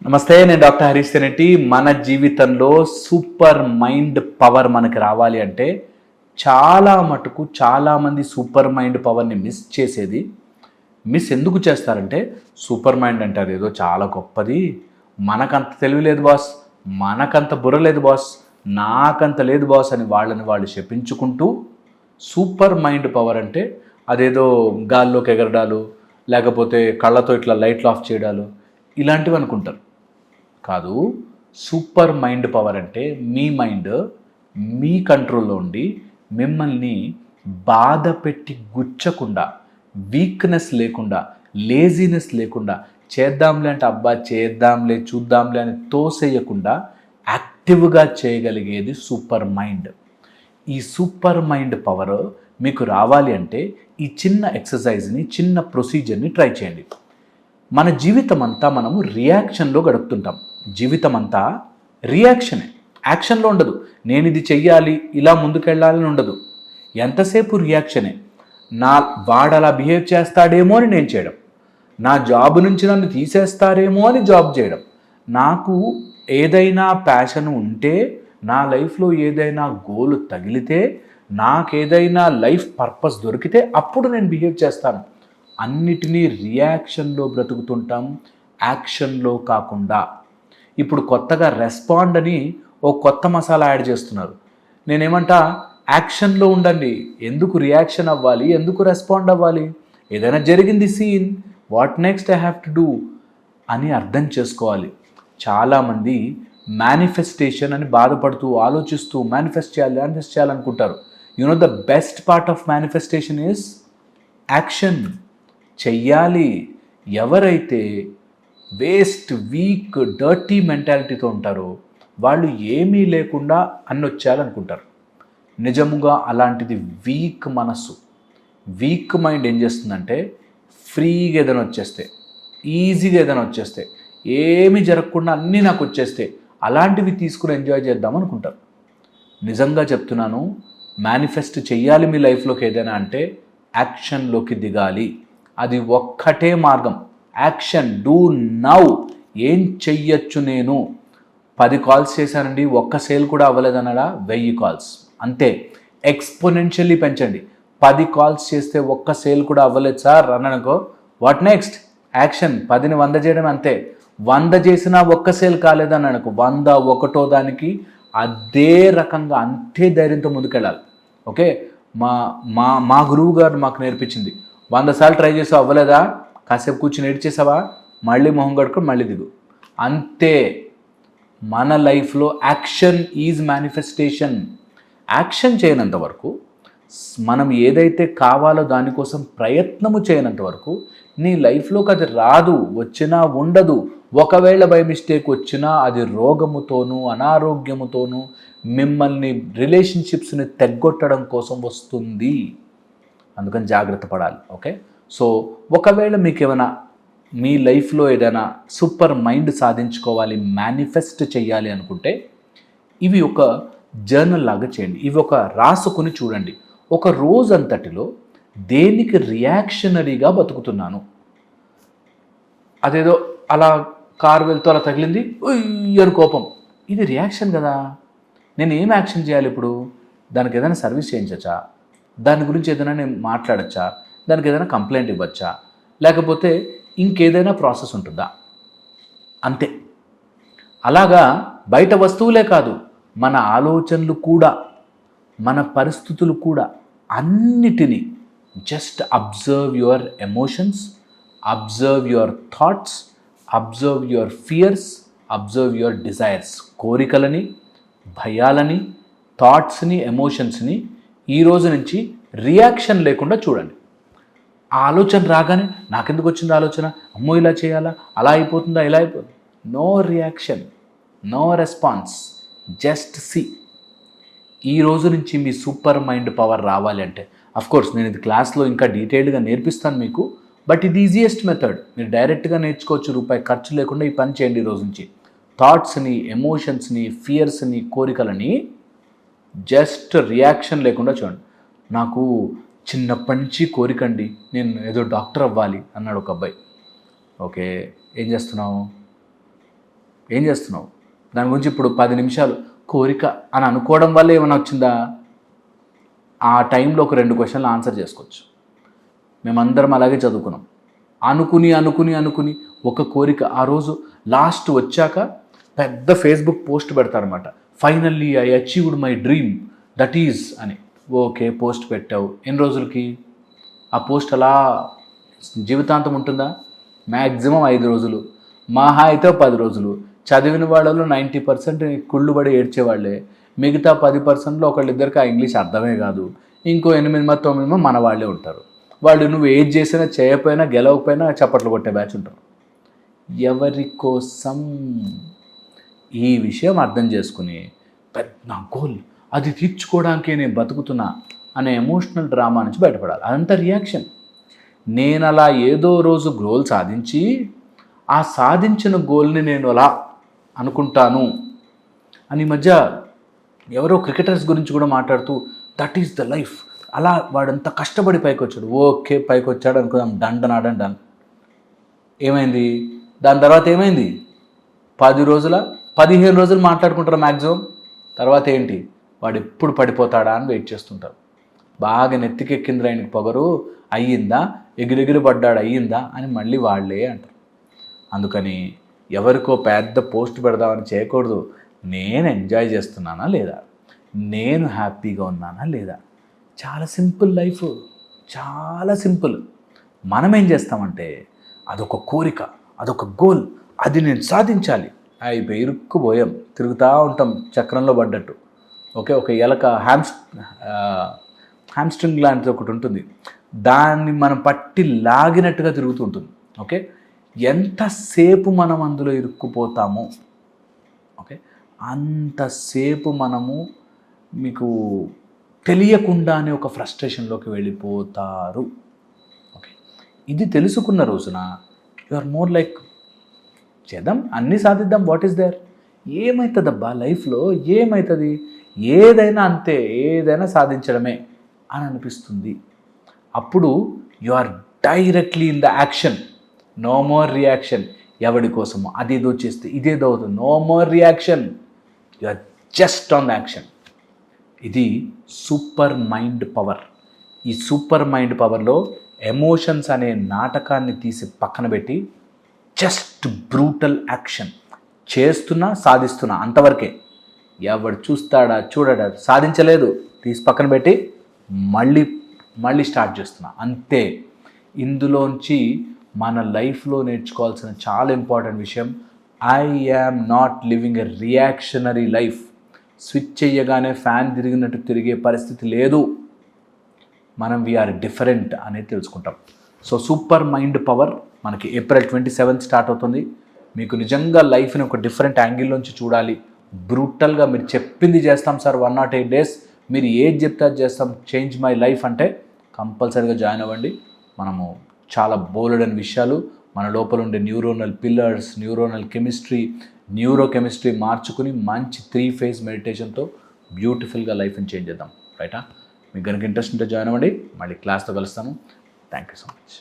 నమస్తే, నేను డాక్టర్ హరీష్ తెనెట్టి. మన జీవితంలో సూపర్ మైండ్ పవర్ మనకి రావాలి అంటే చాలా మటుకు చాలామంది సూపర్ మైండ్ పవర్ని మిస్ ఎందుకు చేస్తారంటే, సూపర్ మైండ్ అంటే అదేదో చాలా గొప్పది, మనకంత తెలివి లేదు బాస్, మనకంత బుర్ర లేదు బాస్, నాకంత లేదు బాస్ అని వాళ్ళని వాళ్ళు చెప్పించుకుంటూ సూపర్ మైండ్ పవర్ అంటే అదేదో గాల్లోకి ఎగరడాలు, లేకపోతే కళ్ళతో ఇట్లా లైట్లు ఆఫ్ చేయడాలు ఇలాంటివి అనుకుంటారు. కాదు, సూపర్ మైండ్ పవర్ అంటే మీ మైండ్ మీ కంట్రోల్లో ఉండి మిమ్మల్ని బాధ పెట్టి గుచ్చకుండా, వీక్నెస్ లేకుండా, లేజినెస్ లేకుండా, చేద్దాంలే అంటే అబ్బా చేద్దాంలే చూద్దాంలే అని తోసేయకుండా యాక్టివ్గా చేయగలిగేది సూపర్ మైండ్. ఈ సూపర్ మైండ్ పవర్ మీకు రావాలి అంటే ఈ చిన్న ఎక్సర్సైజ్ని, చిన్న ప్రొసీజర్ని ట్రై చేయండి. మన జీవితం అంతా మనము రియాక్షన్లో గడుపుతుంటాం. జీవితం అంతా రియాక్షనే, యాక్షన్లో ఉండదు. నేను ఇది చెయ్యాలి, ఇలా ముందుకెళ్ళాలని ఉండదు. ఎంతసేపు రియాక్షనే. వాడు అలా బిహేవ్ చేస్తాడేమో అని నేను చేయడం, నా జాబ్ నుంచి నన్ను తీసేస్తారేమో అని జాబ్ చేయడం, నాకు ఏదైనా ప్యాషన్ ఉంటే, నా లైఫ్లో ఏదైనా గోల్ తగిలితే, నాకేదైనా లైఫ్ పర్పస్ దొరికితే అప్పుడు నేను బిహేవ్ చేస్తాను. అన్నిటినీ రియాక్షన్లో బ్రతుకుతుంటాం, యాక్షన్లో కాకుండా. ఇప్పుడు కొత్తగా రెస్పాండ్ అని ఓ కొత్త మసాలా యాడ్ చేస్తున్నారు. నేనేమంటా, యాక్షన్లో ఉండండి. ఎందుకు రియాక్షన్ అవ్వాలి, ఎందుకు రెస్పాండ్ అవ్వాలి? ఏదైనా జరిగింది scene, what next I have to do అని అర్థం చేసుకోవాలి. చాలామంది మేనిఫెస్టేషన్ అని బాధపడుతూ ఆలోచిస్తూ మేనిఫెస్ట్ చేయాలనుకుంటారు. The best part of manifestation is action. చెయ్యాలి. ఎవరైతే వేస్ట్, వీక్, డర్టీ మెంటాలిటీతో ఉంటారో వాళ్ళు ఏమీ లేకుండా అన్ని వచ్చేయాలనుకుంటారు. నిజముగా అలాంటిది వీక్ మనస్సు, వీక్ మైండ్ ఏం చేస్తుందంటే, ఫ్రీగా ఏదైనా వచ్చేస్తే, ఈజీగా ఏదైనా వచ్చేస్తే, ఏమీ జరగకుండా అన్నీ నాకు వచ్చేస్తే అలాంటివి తీసుకుని ఎంజాయ్ చేద్దాం అనుకుంటారు. నిజంగా చెప్తున్నాను, మేనిఫెస్ట్ చెయ్యాలి మీ లైఫ్లోకి ఏదైనా అంటే యాక్షన్లోకి దిగాలి. అది ఒక్కటే మార్గం. యాక్షన్. Do now. ఏం చెయ్యొచ్చు? నేను 10 కాల్స్ చేశానండి, ఒక్క సేల్ కూడా అవ్వలేదన్నాడా, 1000 కాల్స్ అంతే. ఎక్స్పోనెన్షియల్లీ పెంచండి. 10 కాల్స్ చేస్తే ఒక్క సేల్ కూడా అవ్వలేదు సార్ అన్నానుకో, వాట్ నెక్స్ట్? యాక్షన్. 10ని 100 చేయడం అంతే. 100 చేసినా ఒక్క సేల్ కాలేదన్నానుకో, 101వ దానికి అదే రకంగా అంతే ధైర్యంతో ముందుకెళ్ళాలి. ఓకే, మా మా మా గురువు గారు మాకు నేర్పించింది, 100 సార్లు ట్రై చేసావు అవ్వలేదా, కాసేపు కూర్చుని ఏడ్చేసావా, మళ్ళీ మొహం కడుకొని మళ్ళీ దిగు. అంతే. మన లైఫ్లో యాక్షన్ ఈజ్ మేనిఫెస్టేషన్. యాక్షన్ చేయనంత వరకు, మనం ఏదైతే కావాలో దానికోసం ప్రయత్నము చేయనంత వరకు నీ లైఫ్లోకి అది రాదు, వచ్చినా ఉండదు. ఒకవేళ బై మిస్టేక్ వచ్చినా అది రోగముతోనూ అనారోగ్యముతోనూ మిమ్మల్ని, రిలేషన్షిప్స్ని తెగ్గొట్టడం కోసం వస్తుంది. అందుకని జాగ్రత్త పడాలి. ఓకే, సో ఒకవేళ మీకు ఏమైనా మీ లైఫ్లో ఏదైనా సూపర్ మైండ్ సాధించుకోవాలి, మేనిఫెస్ట్ చేయాలి అనుకుంటే ఇవి ఒక జర్నల్ లాగా చేయండి. ఇవి ఒక రాసుకుని చూడండి. ఒక రోజంతటిలో దేనికి రియాక్షనరీగా బతుకుతున్నాను. అదేదో అలా కారు వెళ్తూ అలా తగిలింది, అని కోపం, ఇది రియాక్షన్ కదా. నేను ఏం యాక్షన్ చేయాలి ఇప్పుడు? దానికి ఏదైనా సర్వీస్ చేయించచ్చా, దాని గురించి ఏదైనా నేను మాట్లాడచ్చా, దానికి ఏదైనా కంప్లైంట్ ఇవ్వచ్చా, లేకపోతే ఇంకేదైనా ప్రాసెస్ ఉంటుందా? అంతే. అలాగా బయట వస్తువులే కాదు, మన ఆలోచనలు కూడా, మన పరిస్థితులు కూడా, అన్నిటినీ just observe your emotions, observe your thoughts, observe your fears, observe your desires. కోరికలని, భయాలని, థాట్స్ని, ఎమోషన్స్ని ఈ రోజు నుంచి రియాక్షన్ లేకుండా చూడండి. ఆ ఆలోచన రాగానే నాకెందుకు వచ్చింది ఆలోచన, అమ్మో ఇలా చేయాలా, అలా అయిపోతుందా, ఇలా అయిపోతుంది. No reaction, no response, just see. ఈ రోజు నుంచి మీ సూపర్ మైండ్ పవర్ రావాలి అంటే, అఫ్కోర్స్ నేను ఇది క్లాస్లో ఇంకా డీటెయిల్డ్గా నేర్పిస్తాను మీకు, బట్ ఇది ఈజియెస్ట్ మెథడ్. మీరు డైరెక్ట్గా నేర్చుకోవచ్చు, రూపాయి ఖర్చు లేకుండా. ఈ పని చేయండి ఈ రోజు నుంచి. థాట్స్ని, ఎమోషన్స్ని, ఫియర్స్ని, కోరికలని జస్ట్ రియాక్షన్ లేకుండా చూడండి. నాకు చిన్నప్పటి నుంచి కోరికండి, నేను ఏదో డాక్టర్ అవ్వాలి అన్నాడు ఒక అబ్బాయి. ఓకే, ఏం చేస్తున్నావు? ఏం చేస్తున్నావు? దాని గురించి ఇప్పుడు 10 నిమిషాలు కోరిక అని అనుకోవడం వల్ల ఏమైనా వచ్చిందా? ఆ టైంలో ఒక 2 క్వశ్చన్లు ఆన్సర్ చేసుకోవచ్చు. మేమందరం అలాగే చదువుకున్నాం. అనుకుని ఒక కోరిక ఆ రోజు లాస్ట్ వచ్చాక పెద్ద ఫేస్బుక్ పోస్ట్ పెడతారనమాట. Finally I achieved my dream that is అని. ఓకే, పోస్ట్ పెట్టావు. ఎన్ని రోజులకి? ఆ పోస్ట్ అలా జీవితాంతం ఉంటుందా? మ్యాక్సిమం 5 రోజులు, మహా అయితే 10 రోజులు. చదివిన వాళ్ళలో 90% కుళ్ళుబడి ఏడ్చేవాళ్ళే. మిగతా 10%లో ఒకళ్ళిద్దరికి ఆ ఇంగ్లీష్ అర్థమే కాదు. ఇంకో 8-9 మన వాళ్ళే ఉంటారు. వాళ్ళు నువ్వు ఏది చేసినా చేయకపోయినా గెలవకపోయినా చప్పట్లు కొట్టే బ్యాచ్ ఉంటారు. ఎవరి కోసం? ఈ విషయం అర్థం చేసుకుని పెద్ద గోల్ అది తీర్చుకోవడానికే నేను బతుకుతున్నా అనే ఎమోషనల్ డ్రామా నుంచి బయటపడాలి. అదంతా రియాక్షన్. నేను అలా ఏదో రోజు గోల్ సాధించి ఆ సాధించిన గోల్ని నేను అలా అనుకుంటాను అని మధ్య ఎవరో క్రికెటర్స్ గురించి కూడా మాట్లాడుతూ దట్ ఈస్ ద లైఫ్, అలా వాడంత కష్టపడి పైకి వచ్చాడు. ఓకే, పైకి వచ్చాడు అనుకుందాం, డండన్. ఏమైంది? దాని తర్వాత ఏమైంది? 15 రోజులు మాట్లాడుకుంటారు మ్యాక్సిమం. తర్వాత ఏంటి? వాడు ఎప్పుడు పడిపోతాడా అని వెయిట్ చేస్తుంటారు. బాగా నెత్తికెక్కింది ఆయనకి పొగరు, అయ్యిందా? ఎగిరెగిరి పడ్డాడు, అయ్యిందా అని మళ్ళీ వాళ్ళే అంటారు. అందుకని ఎవరికో పెద్ద పోస్ట్ పెడదామని చేయకూడదు. నేను ఎంజాయ్ చేస్తున్నానా లేదా, నేను హ్యాపీగా ఉన్నానా లేదా. చాలా సింపుల్ లైఫ్, చాలా సింపుల్. మనం ఏం చేస్తామంటే అదొక కోరిక, అదొక గోల్, అది నేను సాధించాలి. అయిపోయి ఇరుక్కుపోయాం, తిరుగుతూ ఉంటాం చక్రంలో పడ్డట్టు. ఓకే, ఒక ఎలక హ్యామ్స్ట్రింగ్ లాంటిది ఒకటి ఉంటుంది, దాన్ని మనం పట్టి లాగినట్టుగా తిరుగుతూ ఉంటుంది. ఓకే, ఎంతసేపు మనం అందులో ఇరుక్కుపోతామో ఓకే అంతసేపు మనము మీకు తెలియకుండానే ఒక ఫ్రస్ట్రేషన్లోకి వెళ్ళిపోతారు. ఓకే, ఇది తెలుసుకున్న రోజున యు ఆర్ మోర్ లైక్ చేద్దాం, అన్నీ సాధిద్దాం, వాట్ ఈస్ దేర్, ఏమవుతుందబ్బా లైఫ్లో, ఏమవుతుంది, ఏదైనా అంతే, ఏదైనా సాధించడమే అని అనిపిస్తుంది. అప్పుడు you are directly in the action, no more reaction. ఎవడి కోసమో అదేదో చేస్తే ఇదేదో అవుతుంది, no more reaction, you are just on the action. ఇది సూపర్ మైండ్ పవర్. ఈ సూపర్ మైండ్ పవర్లో ఎమోషన్స్ అనే నాటకాన్ని తీసి పక్కన పెట్టి జస్ట్ బ్రూటల్ యాక్షన్ చేస్తున్నా, సాధిస్తున్నా, అంతవరకే. ఎవడు చూస్తాడా చూడడా, సాధించలేదు తీసి పక్కన పెట్టి మళ్ళీ స్టార్ట్ చేస్తున్నా, అంతే. ఇందులోంచి మన లైఫ్లో నేర్చుకోవాల్సిన చాలా ఇంపార్టెంట్ విషయం, I am not living a reactionary life. Switch చేయగానే ఫ్యాన్ తిరిగినట్టు తిరిగే పరిస్థితి లేదు. మనం వీఆర్ డిఫరెంట్ అనేది తెలుసుకుంటాం. సో సూపర్ మైండ్ పవర్ మనకి April 27 స్టార్ట్ అవుతుంది. మీకు నిజంగా లైఫ్ని ఒక డిఫరెంట్ యాంగిల్లోంచి చూడాలి, బ్రూటల్గా మీరు చెప్పింది చేస్తాం సార్ 108 days, మీరు ఏది చెప్తే అది చేస్తాం, చేంజ్ మై లైఫ్ అంటే కంపల్సరీగా జాయిన్ అవ్వండి. మనము చాలా బోలెడని విషయాలు మన లోపల ఉండే neuronal pillars, neuronal chemistry, neurochemistry మార్చుకుని మంచి 3 phase మెడిటేషన్తో బ్యూటిఫుల్గా లైఫ్ని చేంజ్ చేద్దాం. రైటా? మీకు కనుక ఇంట్రెస్ట్ ఉంటే జాయిన్ అవ్వండి. మళ్ళీ క్లాస్తో కలుస్తాను. Thank you so much.